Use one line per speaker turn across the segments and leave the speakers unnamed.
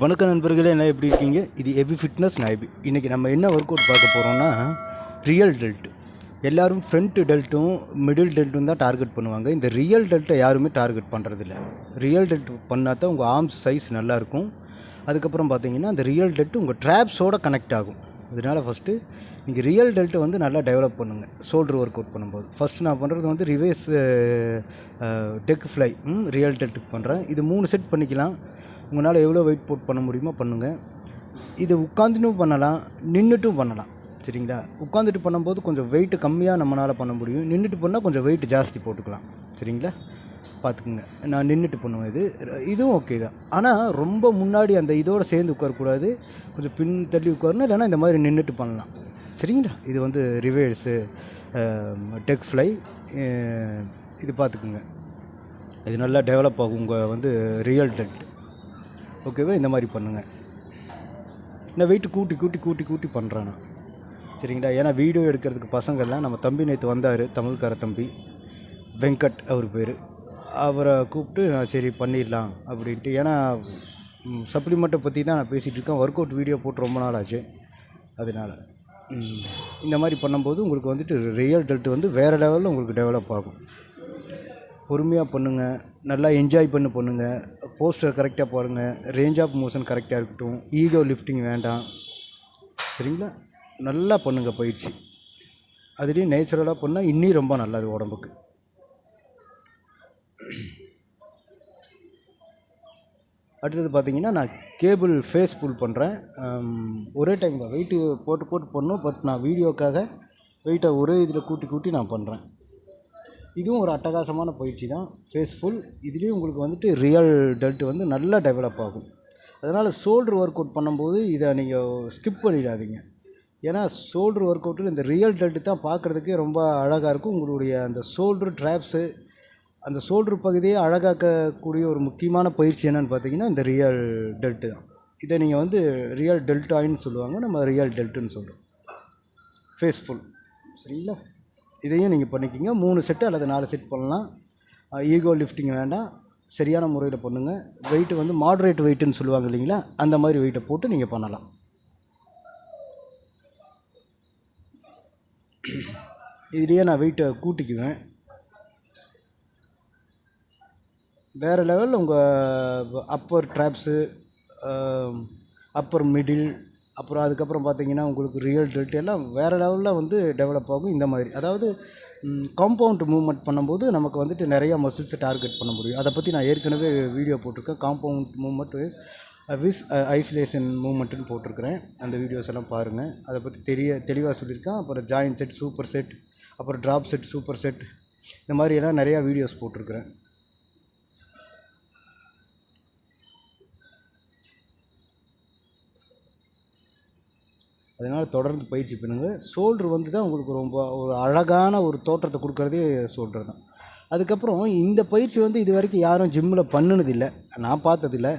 வணக்கம் நண்பர்களே, என்ன எப்படி இருக்கீங்க? இது எபி ஃபிட்னஸ். நான் எபி. இன்றைக்கி நம்ம என்ன ஒர்க் அவுட் பார்க்க போகிறோம்னா ரியல் டெல்ட். எல்லோரும் ஃப்ரண்ட் டெல்ட்டும் மிடில் டெல்ட்டும் தான் டார்கெட் பண்ணுவாங்க. இந்த ரியல் டெல்ட்டை யாருமே டார்கெட் பண்ணுறதில்ல. ரியல் டெல்ட் பண்ணால் தான் உங்கள் ஆர்ம்ஸ் சைஸ் நல்லாயிருக்கும். அதுக்கப்புறம் பார்த்தீங்கன்னா அந்த ரியல் டெல்ட் உங்கள் ட்ராப்ஸோடு கனெக்ட் ஆகும். அதனால் ஃபஸ்ட்டு நீங்கள் ரியல் டெல்ட்டை வந்து நல்லா டெவலப் பண்ணுங்கள். ஷோல்டர் ஒர்க் அவுட் பண்ணும்போது ஃபஸ்ட்டு நான் பண்ணுறது வந்து ரிவேஸ் டெக் ஃப்ளை ரியல் டெல்ட்டுக்கு பண்ணுறேன். இது 3 செட் பண்ணிக்கலாம். உங்களால் எவ்வளோ வெயிட் போட் பண்ண முடியுமோ பண்ணுங்கள். இது உட்காந்துட்டும் பண்ணலாம், நின்றுட்டும் பண்ணலாம். சரிங்களா? உட்காந்துட்டு பண்ணும்போது கொஞ்சம் வெயிட்டு கம்மியாக நம்மளால் பண்ண முடியும். நின்றுட்டு பண்ணால் கொஞ்சம் வெயிட் ஜாஸ்தி போட்டுக்கலாம். சரிங்களா? பார்த்துக்குங்க. நான் நின்றுட்டு பண்ணுவேன். இதுவும் ஓகே தான். ஆனால் ரொம்ப முன்னாடி அந்த இதோடு சேர்ந்து உட்காரக்கூடாது. கொஞ்சம் பின் தள்ளி உட்காரணும். இல்லைனா இந்த மாதிரி நின்றுட்டு பண்ணலாம். சரிங்களா? இது வந்து ரிவேர்ஸு டெக் ஃப்ளை. இது பார்த்துக்குங்க. இது நல்லா டெவலப் ஆகும் உங்கள் வந்து ரியல் டெல்ட். ஓகேவா? இந்த மாதிரி பண்ணுங்கள். நான் வெயிட்டு கூட்டி பண்ணுறேன் நான். சரிங்களா? ஏன்னா வீடியோ எடுக்கிறதுக்கு பசங்கள்லாம் நம்ம தம்பி நேற்று வந்தார், தமிழ்கார தம்பி வெங்கட் அவர் பேர். அவரை கூப்பிட்டு நான் சரி பண்ணிடலாம் அப்படின்ட்டு. ஏன்னா சப்ளிமெண்ட்டை பற்றி தான் நான் பேசிகிட்டு இருக்கேன். ஒர்க் அவுட் வீடியோ போட்டு ரொம்ப நாள் ஆச்சு. அதனால் இந்த மாதிரி பண்ணும்போது உங்களுக்கு வந்துட்டு ரியல் டெல்ட் வந்து வேறு லெவலில் உங்களுக்கு டெவலப் ஆகும். பொறுமையாக பண்ணுங்கள். நல்லா என்ஜாய் பண்ணுங்கள். போஸ்டர் கரெக்டாக பாருங்கள். ரேஞ்ச் ஆஃப் மோஷன் கரெக்டாக இருக்கட்டும். ஈகோ லிஃப்டிங் வேண்டாம். சரிங்களா? நல்லா பண்ணுங்கள் பயிற்சி. அதுலேயும் நேச்சுரலாக பண்ணால் இன்னும் ரொம்ப நல்லது உடம்புக்கு. அடுத்தது பார்த்திங்கன்னா நான் கேபிள் ஃபேஸ் புல் பண்ணுறேன். ஒரே டைம் தான் வெயிட்டு போட்டு பண்ணணும். பட் நான் வீடியோக்காக வெயிட்டை ஒரே இதில் கூட்டி நான் பண்ணுறேன். இதுவும் ஒரு அட்டகாசமான பயிற்சி தான், ஃபேஸ்ஃபுல். இதுலேயும் உங்களுக்கு வந்துட்டு ரியல் டெல்ட் வந்து நல்லா டெவலப் ஆகும். அதனால் ஷோல்டர் ஒர்க் அவுட் பண்ணும்போது இதை நீங்கள் ஸ்கிப் பண்ணிடாதீங்க. ஏன்னா ஷோல்டர் ஒர்க் அவுட்டில் இந்த ரியல் டெல்ட் தான் பார்க்குறதுக்கே ரொம்ப அழகாக இருக்கும். உங்களுடைய அந்த ஷோல்டர் ட்ராப்ஸு, அந்த ஷோல்டர் பகுதியை அழகாக்கக்கூடிய ஒரு முக்கியமான பயிற்சி என்னென்னு பார்த்தீங்கன்னா இந்த ரியல் டெல்ட்டு தான். இதை நீங்கள் வந்து ரியல் டெல்டாயின்னு சொல்லுவாங்க, நம்ம ரியல் டெல்ட்டுன்னு சொல்கிறோம். ஃபேஸ்ஃபுல். சரிங்களா? இதையும் நீங்கள் பண்ணிக்கிங்க. 3 செட்டு அல்லது 4 செட் பண்ணலாம். ஈகோ லிஃப்டிங் வேண்டாம். சரியான முறையில் பண்ணுங்கள். வெயிட்டு வந்து மாட்ரேட் வெயிட்டுன்னு சொல்லுவாங்க இல்லைங்களா, அந்த மாதிரி வெயிட்டை போட்டு நீங்கள் பண்ணலாம். இதுலேயே நான் வெயிட்டை கூட்டிக்குவேன். வேறு லெவலில் உங்கள் அப்பர் ட்ராப்ஸு, அப்பர் மிடில், அப்புறம் அதுக்கப்புறம் பார்த்தீங்கன்னா உங்களுக்கு ரியல் டெல்ட் எல்லாம் வேறு லெவலில் வந்து டெவலப் ஆகும். இந்த மாதிரி அதாவது காம்பவுண்ட் மூவ்மெண்ட் பண்ணும்போது நமக்கு வந்துட்டு நிறையா மசில்ஸை டார்கெட் பண்ண முடியும். அதை பற்றி நான் ஏற்கனவே வீடியோ போட்டிருக்கேன். காம்பவுண்ட் மூவ்மெண்ட் விஸ் ஐசோலேஷன் மூவ்மெண்ட்டுன்னு போட்டிருக்கிறேன். அந்த வீடியோஸ் எல்லாம் பாருங்கள். அதை பற்றி தெளிவாக சொல்லியிருக்கேன். அப்புறம் ஜாயின் செட், சூப்பர் செட், அப்புறம் ட்ராப் செட், சூப்பர் செட், இந்த மாதிரியெல்லாம் நிறையா வீடியோஸ் போட்டிருக்கிறேன். அதனால் தொடர்ந்து பயிற்சி பண்ணுங்கள். ஷோல்ட்ரு வந்து தான் உங்களுக்கு ரொம்ப ஒரு அழகான ஒரு தோற்றத்தை கொடுக்குறதே ஷோல்டர் தான். அதுக்கப்புறம் இந்த பயிற்சி வந்து இது வரைக்கும் யாரும் ஜிம்மில் பண்ணினதில்லை, நான் பார்த்ததில்லை.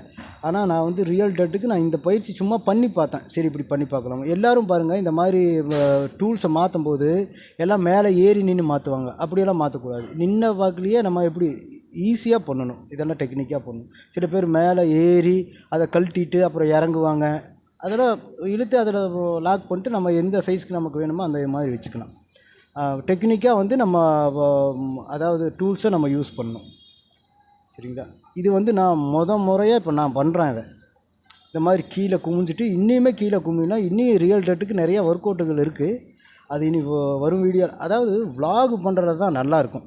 ஆனால் நான் வந்து ரியல் டெல்ட்டுக்கு நான் இந்த பயிற்சி சும்மா பண்ணி பார்த்தேன். சரி இப்படி பண்ணி பார்க்கலாம். எல்லோரும் பாருங்கள், இந்த மாதிரி டூல்ஸை மாற்றும் போது எல்லாம் மேலே ஏறி நின்று மாற்றுவாங்க. அப்படியெல்லாம் மாற்றக்கூடாது. நின்ன வாக்குலேயே நம்ம எப்படி ஈஸியாக பண்ணணும். இதெல்லாம் டெக்னிக்காக பண்ணணும். சில பேர் மேலே ஏறி அதை கழட்டிட்டு அப்புறம் இறங்குவாங்க. அதெல்லாம் இழுத்து அதில் லாக் பண்ணிட்டு நம்ம எந்த சைஸ்க்கு நமக்கு வேணுமோ அந்த மாதிரி வச்சுக்கலாம். டெக்னிக்காக வந்து நம்ம அதாவது டூல்ஸை நம்ம யூஸ் பண்ணணும். சரிங்களா? இது வந்து நான் முறையாக இப்போ நான் பண்ணுறேன். இதை இந்த மாதிரி கீழே குமிஞ்சிட்டு இன்னுமே கீழே குமினா இன்னும் ரியல் டெல்ட்டுக்கு நிறையா ஒர்க் அவுட்டுகள் இருக்குது. அது இனி வரும் வீடியோ, அதாவது விலாக் பண்ணுறது தான் நல்லாயிருக்கும்.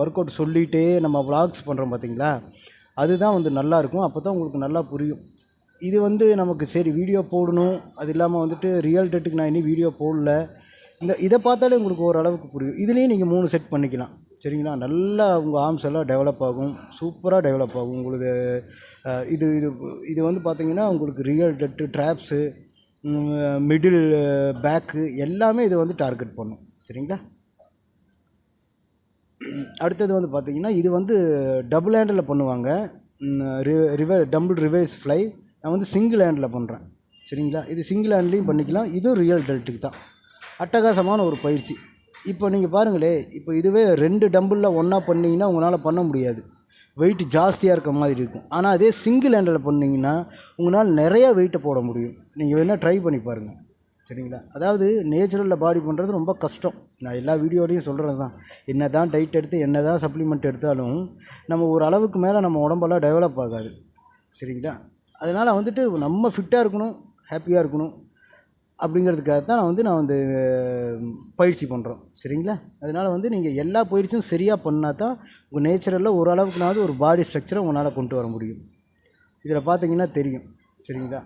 ஒர்க் அவுட் சொல்லிகிட்டே நம்ம விலாக்ஸ் பண்ணுறோம் பார்த்தீங்களா, அதுதான் வந்து நல்லாயிருக்கும். அப்போ தான் உங்களுக்கு நல்லா புரியும். இது வந்து நமக்கு சரி வீடியோ போடணும், அது இல்லாமல் வந்துட்டு ரியல் டெல்ட்டுக்கு நான் இன்னும் வீடியோ போடல. இதை பார்த்தாலே உங்களுக்கு ஓரளவுக்கு புரியும். இதுலேயும் நீங்கள் 3 செட் பண்ணிக்கலாம். சரிங்களா? நல்லா உங்கள் ஆர்ம்ஸ் எல்லாம் டெவலப் ஆகும். சூப்பராக டெவலப் ஆகும் உங்களுக்கு. இது இது இது வந்து பார்த்திங்கன்னா உங்களுக்கு ரியல் டெல்ட்டு, ட்ராப்ஸு, மிடில், பேக்கு எல்லாமே இது வந்து டார்கெட் பண்ணும். சரிங்களா? அடுத்தது வந்து பார்த்திங்கன்னா இது வந்து டபுள் ஹேண்டில் பண்ணுவாங்க. Tumble reverse fly. நான் வந்து சிங்கிள் ஹேண்டில் பண்ணுறேன். சரிங்களா? இது சிங்கிள் ஹேண்ட்லேயும் பண்ணிக்கலாம். இதுவும் ரியல் டெல்ட்டுக்கு தான். அட்டகாசமான ஒரு பயிற்சி. இப்போ நீங்கள் பாருங்களேன், இப்போ இதுவே 2 டம்பிளில் ஒன்றா பண்ணிங்கன்னா உங்களால் பண்ண முடியாது, வெயிட் ஜாஸ்தியாக இருக்க மாதிரி இருக்கும். ஆனால் அதே சிங்கிள் ஹேண்டில் பண்ணிங்கன்னா உங்களால் நிறைய வெயிட்டை போட முடியும். நீங்கள் வேணால் ட்ரை பண்ணி பாருங்கள், சரிங்களா? அதாவது நேச்சுரலில் பாடி பண்ணுறது ரொம்ப கஷ்டம். நான் எல்லா வீடியோலையும் சொல்கிறது தான். என்ன தான் டைட் எடுத்து என்ன தான் சப்ளிமெண்ட் எடுத்தாலும் நம்ம ஒரு அளவுக்கு மேலே நம்ம உடம்பெல்லாம் டெவலப் ஆகாது, சரிங்களா? அதனால் வந்துட்டு நம்ம ஃபிட்டாக இருக்கணும், ஹாப்பியாக இருக்கணும் அப்படிங்கிறதுக்காக தான் நான் வந்து பயிற்சி பண்ணுறோம், சரிங்களா? அதனால் வந்து நீங்கள் எல்லா பயிற்சியும் சரியாக பண்ணால் தான் உங்கள் நேச்சுரலில் ஓரளவுக்குனாவது ஒரு பாடி ஸ்ட்ரக்சரை உங்களால் கொண்டு வர முடியும். இதில் பார்த்தீங்கன்னா தெரியும், சரிங்களா?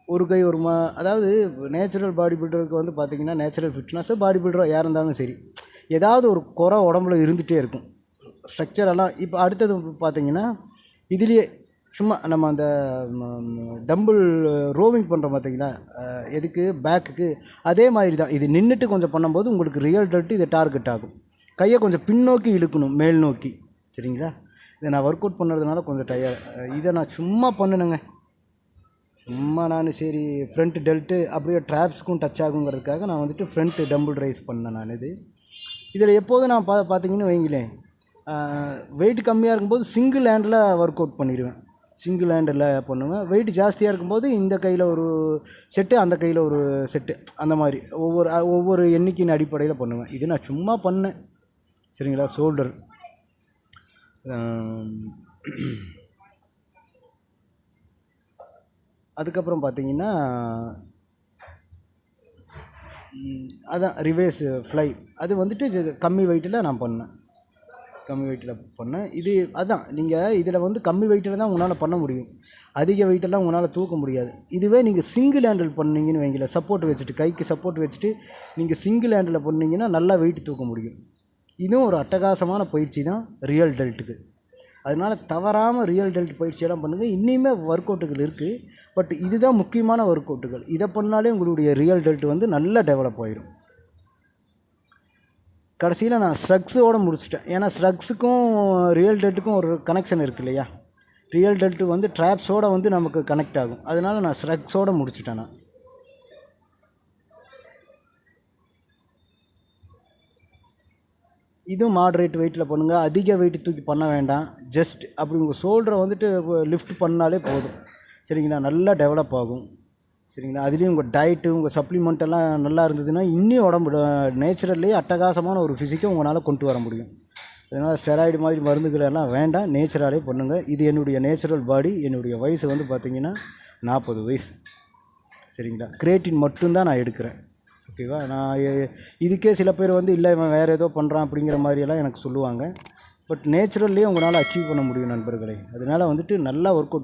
ஒரு கை ஒரு அதாவது நேச்சுரல் பாடி பில்டருக்கு வந்து பார்த்திங்கன்னா, நேச்சுரல் ஃபிட்னஸோ பாடி பில்டரோ யார் இருந்தாலும் சரி, ஏதாவது ஒரு குறை உடம்புல இருந்துகிட்டே இருக்கும். ஸ்ட்ரக்சரெல்லாம் இப்போ அடுத்தது பார்த்திங்கன்னா, இதுலேயே சும்மா நம்ம அந்த டம்பிள் ரோவிங் பண்ணுறோம் பார்த்தீங்களா, எதுக்கு பேக்குக்கு, அதே மாதிரி தான் இது. நின்றுட்டு கொஞ்சம் பண்ணும்போது உங்களுக்கு ரியல் டெல்ட் இது டார்கெட் ஆகும். கையை கொஞ்சம் பின்னோக்கி இழுக்கணும், மேல் நோக்கி, சரிங்களா? இதை நான் ஒர்க் அவுட் பண்ணுறதுனால கொஞ்சம் இதை நான் சும்மா பண்ணினேங்க, சும்மா நான் சரி ஃப்ரண்ட் டெல்ட்டு அப்படியே ட்ராப்ஸுக்கும் டச் ஆகுங்கிறதுக்காக நான் வந்துட்டு ஃப்ரண்ட் டம்பிள் ரைஸ் பண்ணேன். நான் இதில் எப்போதும் நான் பார்த்தீங்கன்னு வைங்களேன், வெயிட் கம்மியாக இருக்கும்போது சிங்கிள் ஹேண்டில் ஒர்க் அவுட் பண்ணிடுவேன், சிங்கிள் ஹேண்டில் பண்ணுவேன். வெயிட் ஜாஸ்தியாக இருக்கும்போது இந்த கையில் ஒரு செட்டு, அந்த கையில் ஒரு செட்டு, அந்த மாதிரி ஒவ்வொரு எண்ணிக்கையின் அடிப்படையில் பண்ணுவேன். இது நான் சும்மா பண்ணேன், சரிங்களா? ஷோல்டர் அதுக்கப்புறம் பார்த்தீங்கன்னா அதான் ரிவேர்ஸ் ஃப்ளை, அது வந்துட்டு கம்மி வெயிட்டில் நான் பண்ணேன், கம்மி வெயிட்டில் பண்ணேன். இது அதான் நீங்கள் இதில் வந்து கம்மி வெயிட்டில் தான் உங்களால் பண்ண முடியும், அதிக வெயிட்டெல்லாம் உங்களால் தூக்க முடியாது. இதுவே நீங்கள் சிங்கிள் ஹேண்டில் பண்ணிங்கன்னு வைங்கள, சப்போர்ட் வச்சுட்டு, கைக்கு சப்போர்ட் வச்சுட்டு நீங்கள் சிங்கிள் ஹேண்டில் பண்ணிங்கன்னா நல்லா வெயிட் தூக்க முடியும். இதுவும் ஒரு அட்டகாசமான பயிற்சி தான் ரியல் டெல்ட்டுக்கு. அதனால் தவறாமல் ரியல் டெல்ட் பயிற்சியெல்லாம் பண்ணுங்கள். இன்னுமே ஒர்க் அவுட்டுகள் இருக்குது, பட் இதுதான் முக்கியமான ஒர்க் அவுட்டுகள். இதை பண்ணாலே உங்களுடைய ரியல் டெல்ட் வந்து நல்லா டெவலப் ஆயிடும். கடைசியில் நான் ஸ்ட்ரக்ஸோடு முடிச்சிட்டேன். ஏன்னா ஸ்ட்ரக்ஸுக்கும் ரியல் டெல்ட்டுக்கும் ஒரு கனெக்ஷன் இருக்குது இல்லையா? ரியல் டெல்ட்டு வந்து ட்ராப்ஸோடு வந்து நமக்கு கனெக்ட் ஆகும். அதனால் நான் ஸ்ட்ரக்ஸோடு முடிச்சிட்டேன். நான் இதுவும் மாட்ரேட் வெயிட்டில் பண்ணுங்கள், அதிக வெயிட் தூக்கி பண்ண வேண்டாம். ஜஸ்ட் அப்படி உங்கள் ஷோல்டரை வந்துட்டு லிஃப்ட் பண்ணாலே போதும், சரிங்களா? நல்லா டெவலப் ஆகும், சரிங்களா? அதுலேயும் உங்கள் டயட்டு, உங்கள் சப்ளிமெண்ட் எல்லாம் நல்லா இருந்ததுன்னா இன்னும் உடம்பு நேச்சுரல்லே அட்டகாசமான ஒரு ஃபிசிக்கை உங்களால் கொண்டு வர முடியும். அதனால் ஸ்டெராய்டு மாதிரி மருந்துகள் எல்லாம் வேண்டாம், நேச்சுரலே பண்ணுங்கள். இது என்னுடைய நேச்சுரல் பாடி. என்னுடைய வயசு வந்து பார்த்திங்கன்னா 40 வயசு, சரிங்களா? கிரியேட்டின் மட்டும்தான் நான் எடுக்கிறேன், ஓகேவா? நான் இதுக்கே சில பேர் வந்து இல்லை இவன் வேறு ஏதோ பண்ணுறான் அப்படிங்கிற மாதிரியெல்லாம் எனக்கு சொல்லுவாங்க. பட் நேச்சுரல்லே உங்களால் அச்சீவ் பண்ண முடியும் நண்பர்களே. அதனால் வந்துட்டு நல்லா ஒர்க் அவுட்